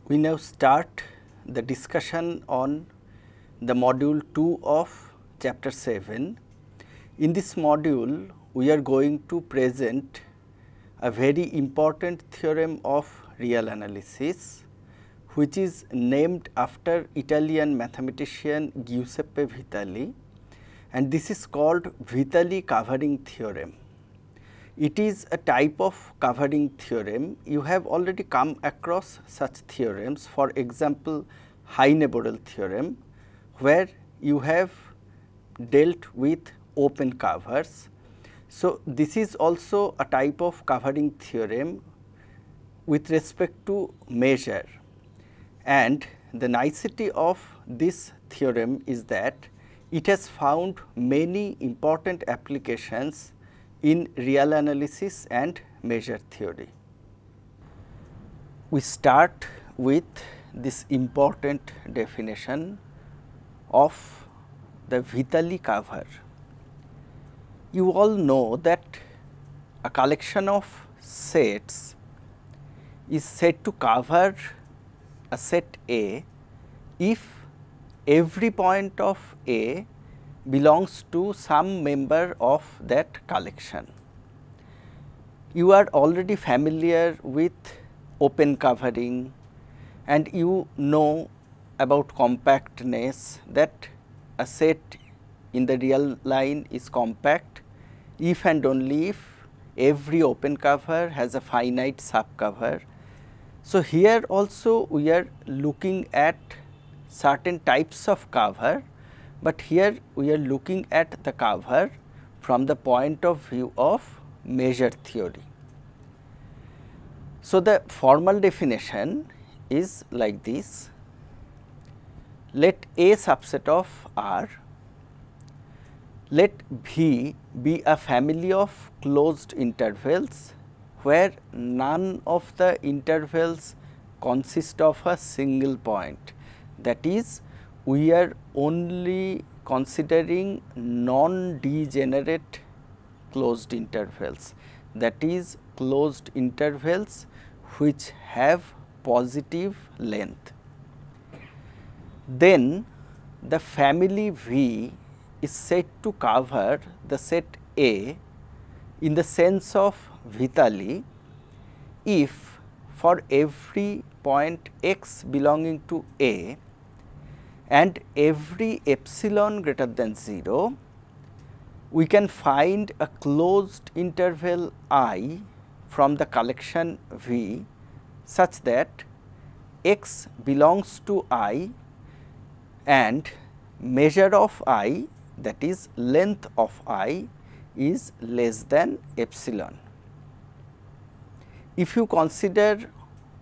We now start the discussion on the module 2 of chapter 7. In this module, we are going to present a very important theorem of real analysis, which is named after Italian mathematician Giuseppe Vitali, and this is called Vitali Covering Theorem. It is a type of covering theorem. You have already come across such theorems, for example, High-Neighboral theorem, where you have dealt with open covers. So, this is also a type of covering theorem with respect to measure, and the nicety of this theorem is that it has found many important applications in real analysis and measure theory. We start with this important definition of the Vitali cover. You all know that a collection of sets is said to cover a set A if every point of A belongs to some member of that collection. You are already familiar with open covering, and you know about compactness, that a set in the real line is compact if and only if every open cover has a finite subcover. So, here also we are looking at certain types of cover, but here we are looking at the cover from the point of view of measure theory. So, the formal definition is like this: let A subset of R, let V be a family of closed intervals where none of the intervals consist of a single point. That is, we are only considering non-degenerate closed intervals, that is closed intervals which have positive length. Then the family V is said to cover the set A in the sense of Vitali if for every point x belonging to A and every epsilon greater than 0, we can find a closed interval I from the collection V such that x belongs to I and measure of I, that is length of I, is less than epsilon. If you consider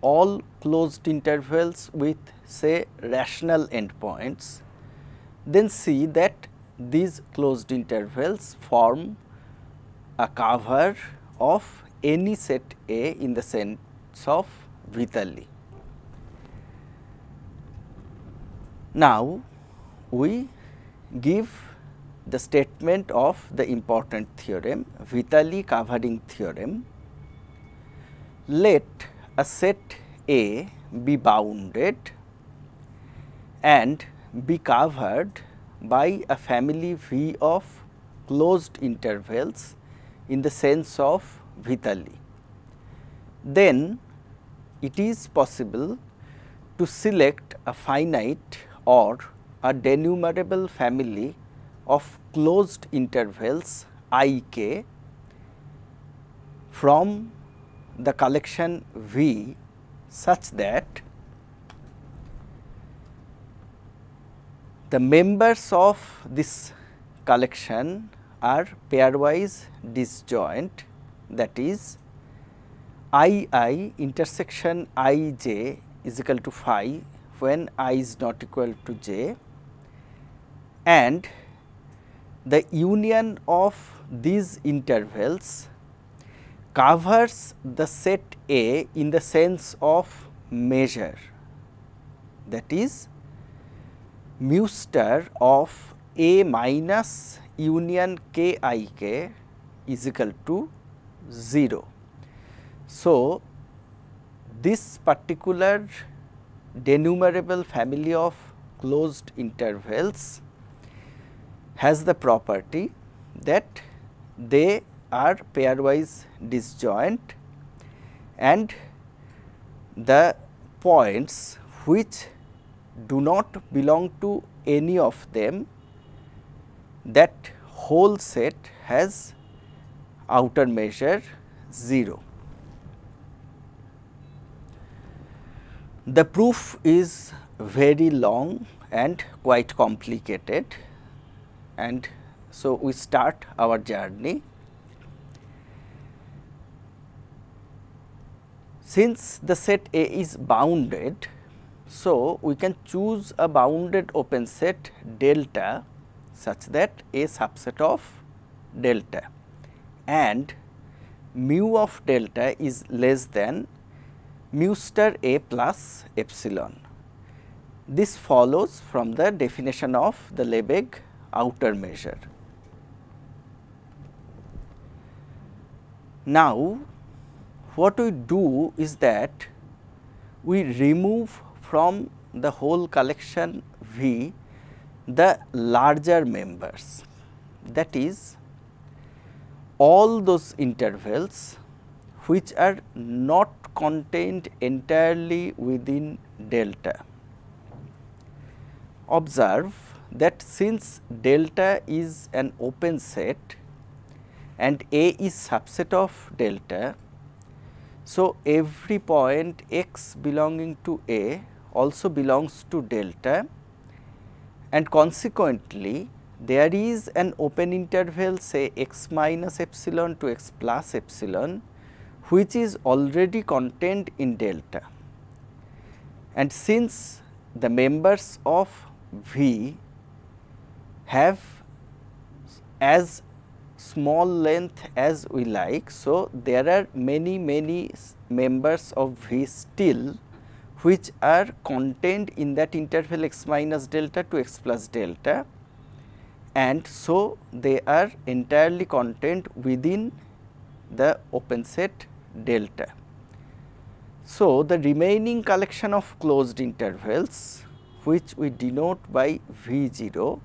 all closed intervals with say rational endpoints, then see that these closed intervals form a cover of any set A in the sense of Vitali. Now, we give the statement of the important theorem, Vitali Covering Theorem. Let a set A be bounded and be covered by a family V of closed intervals in the sense of Vitali. Then it is possible to select a finite or a denumerable family of closed intervals I k from the collection V such that the members of this collection are pairwise disjoint, that is I intersection I j is equal to phi when I is not equal to j, and the union of these intervals covers the set A in the sense of measure, that is mu star of A minus union k I k is equal to 0. So, this particular denumerable family of closed intervals has the property that they are pairwise disjoint, and the points which do not belong to any of them, that whole set has outer measure 0. The proof is very long and quite complicated, and so we start our journey. Since the set A is bounded, so we can choose a bounded open set delta such that A subset of delta and mu of delta is less than mu star A plus epsilon. This follows from the definition of the Lebesgue outer measure. Now, what we do is that we remove from the whole collection V the larger members, that is all those intervals which are not contained entirely within delta. Observe that since delta is an open set and A is subset of delta, so every point x belonging to A also belongs to delta, and consequently there is an open interval, say x minus epsilon to x plus epsilon, which is already contained in delta. And since the members of V have as small length as we like, so there are many members of V still which are contained in that interval x minus delta to x plus delta, and so they are entirely contained within the open set delta. So, the remaining collection of closed intervals, which we denote by V0,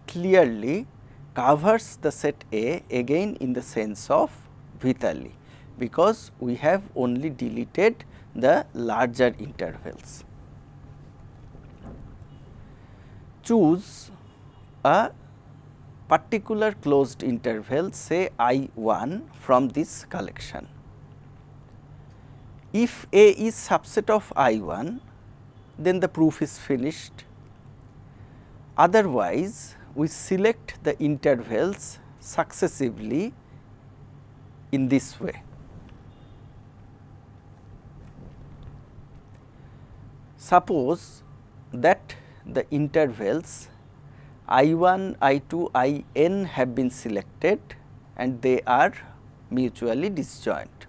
clearly covers the set A again in the sense of Vitali, because we have only deleted the larger intervals. Choose a particular closed interval, say I1 from this collection. If A is subset of I1, then the proof is finished. Otherwise, we select the intervals successively in this way. Suppose that the intervals I1, I2, In have been selected and they are mutually disjoint.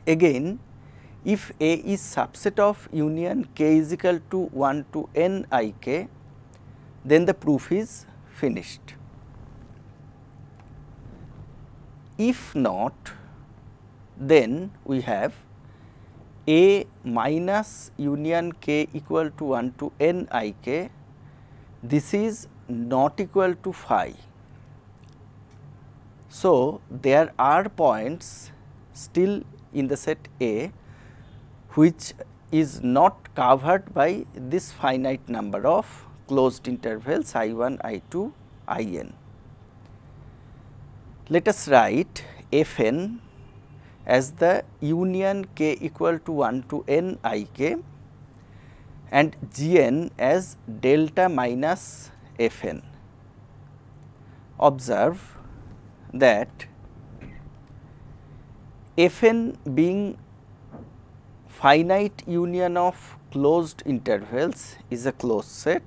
Again, if A is subset of union k is equal to 1 to n I k, then the proof is finished. If not, then we have A minus union k equal to 1 to n I k, this is not equal to phi. So, there are points still in the set A which is not covered by this finite number of closed intervals I1, I2, In. Let us write Fn as the union k equal to 1 to n I k and Gn as delta minus Fn. Observe that Fn being finite union of closed intervals is a closed set.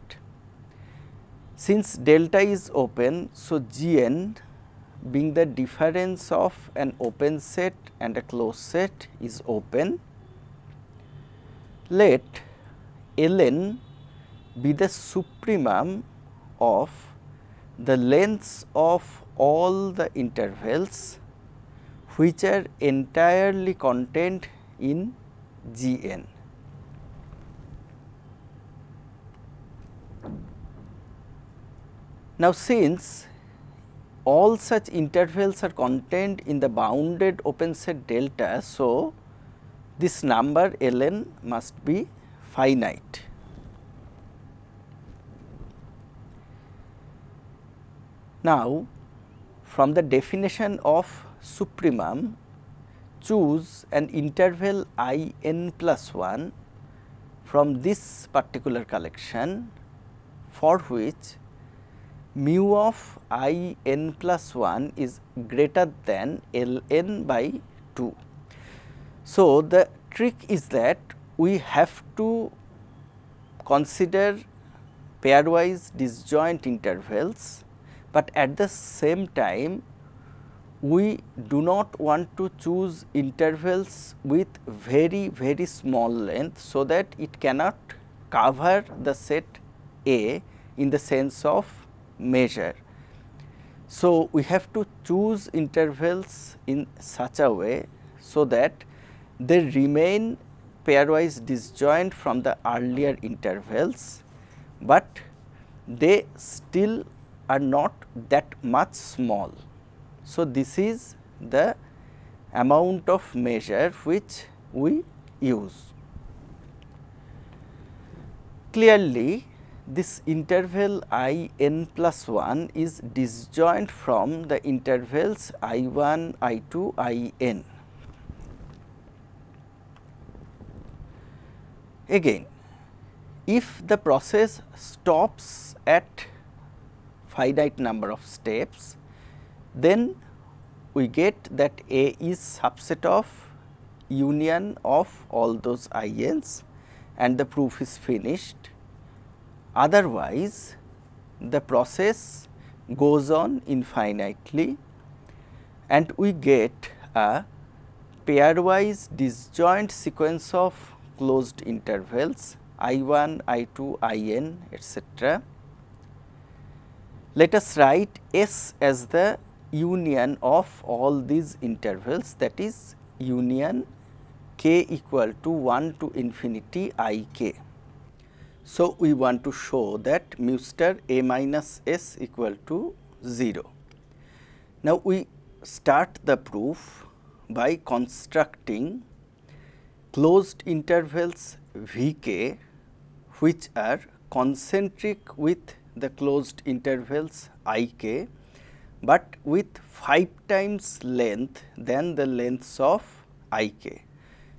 Since delta is open, so Gn being the difference of an open set and a closed set is open. Let Ln be the supremum of the lengths of all the intervals which are entirely contained in Gn. Now, since all such intervals are contained in the bounded open set delta, so this number ln must be finite. Now, from the definition of supremum, choose an interval I n plus 1 from this particular collection for which mu of I n plus 1 is greater than ln by 2. So, the trick is that we have to consider pairwise disjoint intervals, but at the same time we do not want to choose intervals with very small length, so that it cannot cover the set A in the sense of measure. So, we have to choose intervals in such a way so that they remain pairwise disjoint from the earlier intervals, but they still are not that much small. So, this is the amount of measure which we use. Clearly, this interval I n plus 1 is disjoint from the intervals I 1, I 2, I n. Again, if the process stops at finite number of steps, then we get that A is subset of union of all those INs and the proof is finished. Otherwise, the process goes on infinitely and we get a pairwise disjoint sequence of closed intervals I 1, I 2, I n, etc. Let us write S as the union of all these intervals, that is union k equal to 1 to infinity I k. So, we want to show that mu star A minus S equal to 0. Now, we start the proof by constructing closed intervals V k which are concentric with the closed intervals I k, but with 5 times length than the lengths of I k,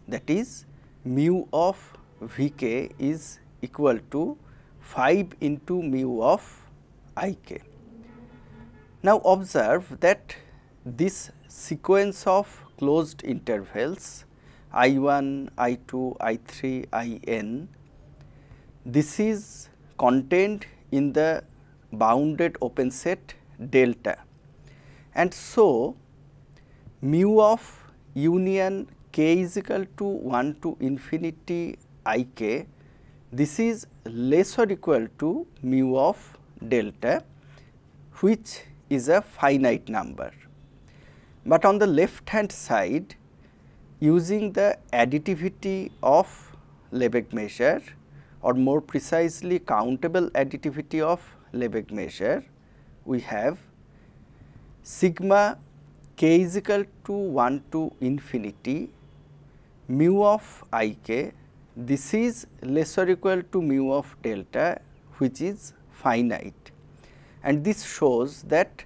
that is mu of V k is equal to 5 into mu of I k. Now, observe that this sequence of closed intervals I 1, I 2, I 3, I n, this is contained in the bounded open set delta, and so mu of union k is equal to 1 to infinity I k, this is less or equal to mu of delta, which is a finite number. But on the left hand side, using the additivity of Lebesgue measure, or more precisely countable additivity of Lebesgue measure, we have sigma k is equal to 1 to infinity mu of I k, this is less or equal to mu of delta, which is finite, and this shows that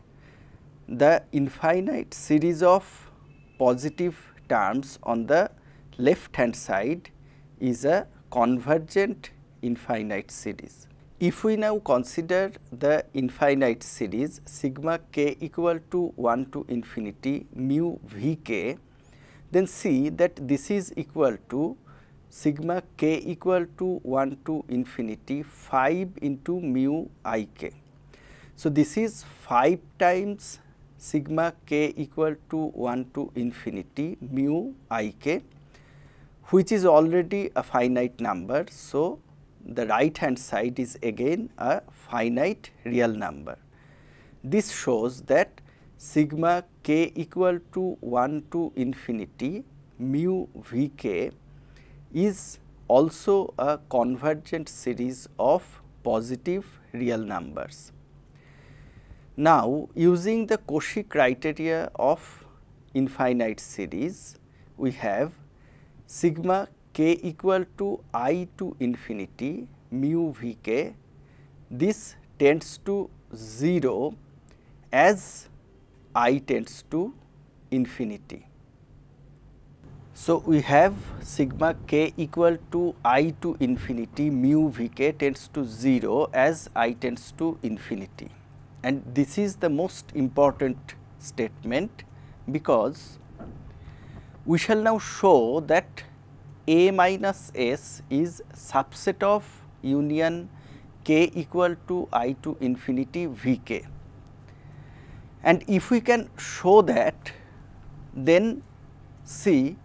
the infinite series of positive terms on the left hand side is a convergent infinite series. If we now consider the infinite series sigma k equal to 1 to infinity mu V k, then see that this is equal to sigma k equal to 1 to infinity 5 into mu I k. So, this is 5 times sigma k equal to 1 to infinity mu I k, which is already a finite number. So, the right hand side is again a finite real number. This shows that sigma k equal to 1 to infinity mu V k is also a convergent series of positive real numbers. Now, using the Cauchy criteria of infinite series, we have sigma k equal to I to infinity mu v k. This tends to 0 as I tends to infinity. So, we have sigma k equal to I to infinity mu v k tends to 0 as I tends to infinity, and this is the most important statement, because we shall now show that A minus S is subset of union k equal to I to infinity v k, and if we can show that, then see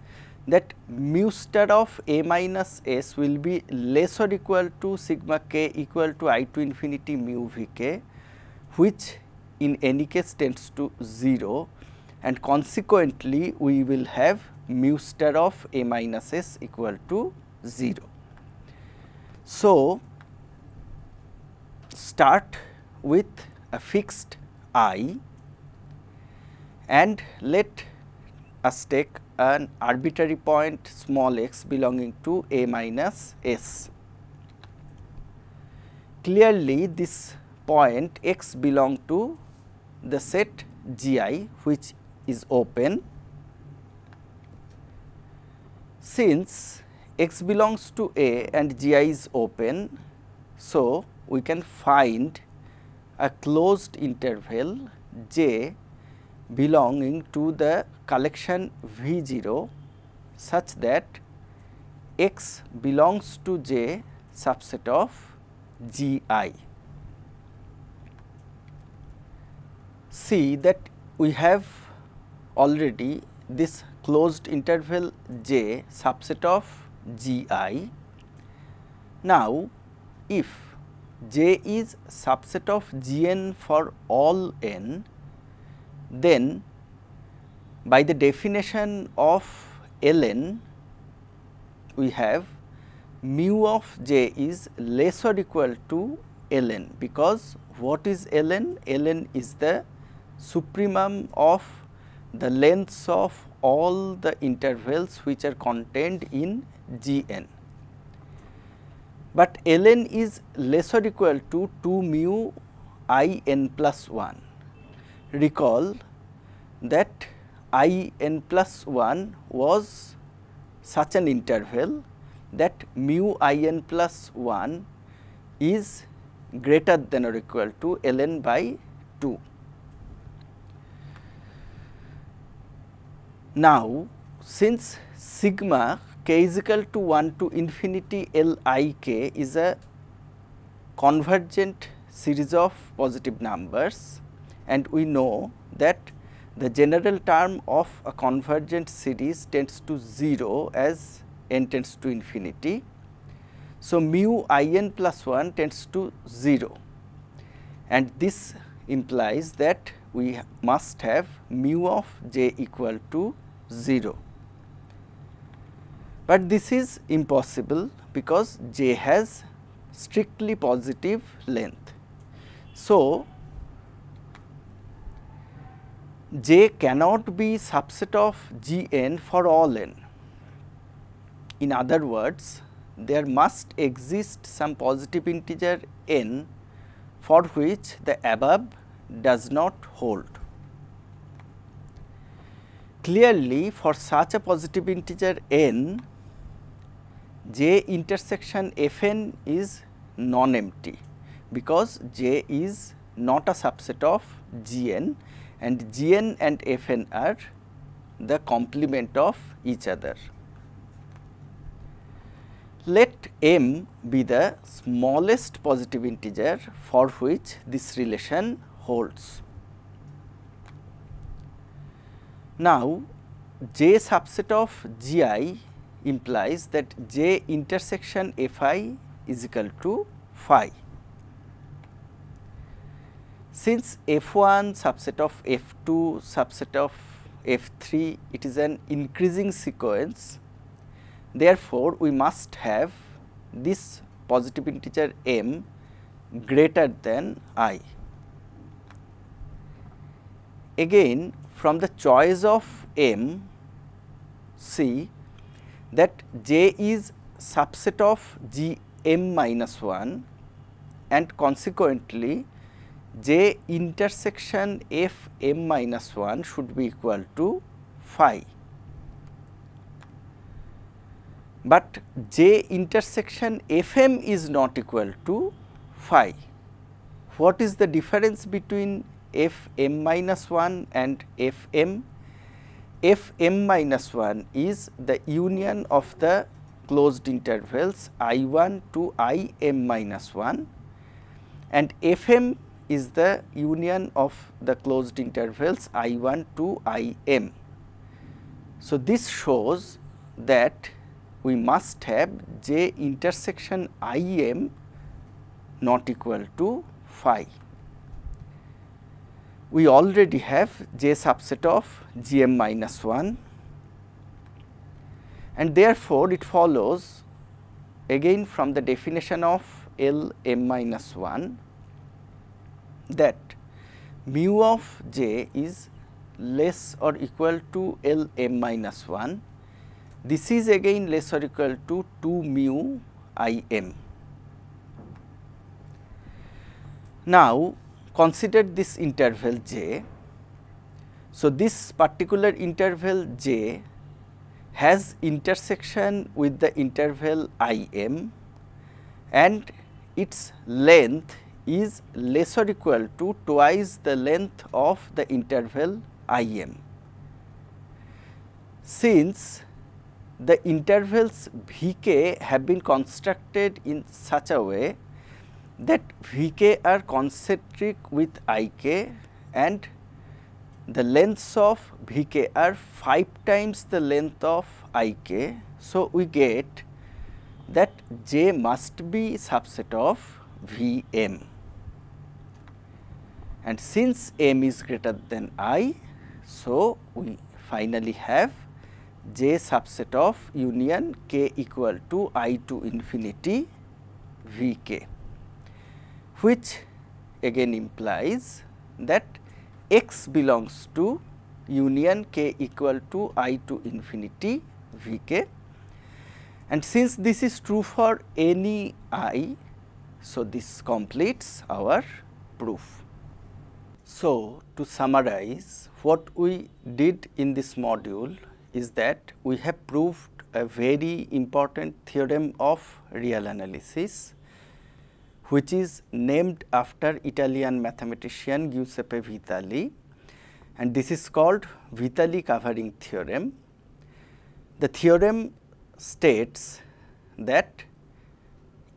that mu star of A minus S will be less or equal to sigma k equal to I to infinity mu v k, which in any case tends to 0, and consequently we will have mu star of A minus S equal to 0. So, start with a fixed I and let us take an arbitrary point small x belonging to A minus S. Clearly, this point x belong to the set G I, which is open. Since x belongs to A and G I is open, so we can find a closed interval J belonging to the collection V 0 such that x belongs to J subset of G I. See that we have already this closed interval J subset of G I. Now, if J is subset of G n for all n, then by the definition of ln, we have mu of J is less or equal to ln, because what is ln? Ln is the supremum of the lengths of all the intervals which are contained in G n. But ln is less or equal to 2 mu I n plus 1. Recall that I n plus 1 was such an interval that mu I n plus 1 is greater than or equal to ln by 2. Now, since sigma k is equal to 1 to infinity L I k is a convergent series of positive numbers, and we know that the general term of a convergent series tends to 0 as n tends to infinity. So, mu I n plus 1 tends to 0, and this implies that we must have mu of J equal to 0. But this is impossible because J has strictly positive length. So, J cannot be subset of G n for all n. In other words, there must exist some positive integer n for which the above does not hold. Clearly, for such a positive integer n, J intersection f n is non-empty, because J is not a subset of G n, and G n and f n are the complement of each other. Let m be the smallest positive integer for which this relation holds. Now, J subset of G I implies that J intersection f I is equal to phi. Since f 1 subset of f 2 subset of f 3, it is an increasing sequence, Therefore, we must have this positive integer m greater than I. Again, from the choice of m, see that J is subset of G m minus 1 and consequently J intersection f m minus 1 should be equal to phi. But J intersection f m is not equal to phi. What is the difference between f m minus 1 and f m? F m minus 1 is the union of the closed intervals I 1 to I m minus 1 and f m is the union of the closed intervals I 1 to I m. So, this shows that we must have J intersection I m not equal to phi. We already have J subset of G m minus 1 and therefore, it follows again from the definition of L m minus 1 that mu of J is less or equal to L m minus 1. This is again less or equal to 2 mu I m. Now, consider this interval J. So, this particular interval J has intersection with the interval I m and its length is less or equal to twice the length of the interval I m. Since the intervals V k have been constructed in such a way that V k are concentric with I k and the lengths of V k are 5 times the length of I k. So, we get that J must be subset of V m, and since m is greater than I, so we finally have J subset of union k equal to I to infinity V k, which again implies that x belongs to union k equal to I to infinity V k, and since this is true for any I, so this completes our proof. So, to summarize, what we did in this module is that we have proved a very important theorem of real analysis, which is named after Italian mathematician Giuseppe Vitali, and this is called Vitali Covering Theorem. The theorem states that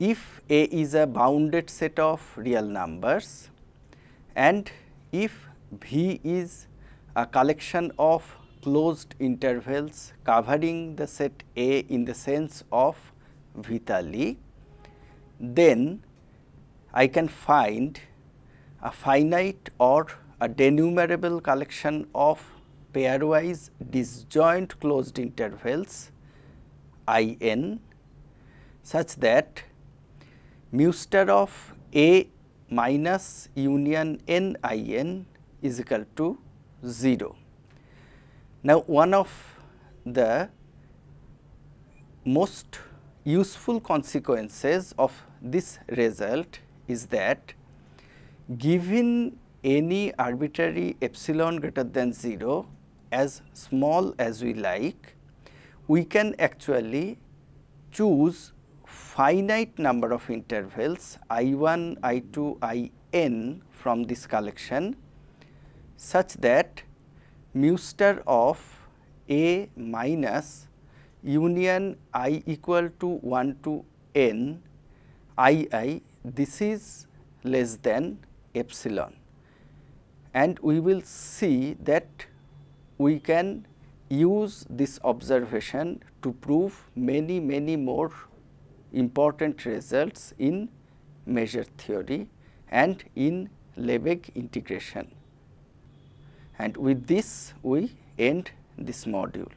if A is a bounded set of real numbers and if V is a collection of closed intervals covering the set A in the sense of Vitali, then I can find a finite or a denumerable collection of pairwise disjoint closed intervals I n such that mu star of A minus union n I n is equal to 0. Now, one of the most useful consequences of this result is that given any arbitrary epsilon greater than 0 as small as we like, we can actually choose finite number of intervals I 1, I 2, I n from this collection such that mu star of A minus union I equal to 1 to n I, this is less than epsilon, and we will see that we can use this observation to prove many more important results in measure theory and in Lebesgue integration. And with this we end this module.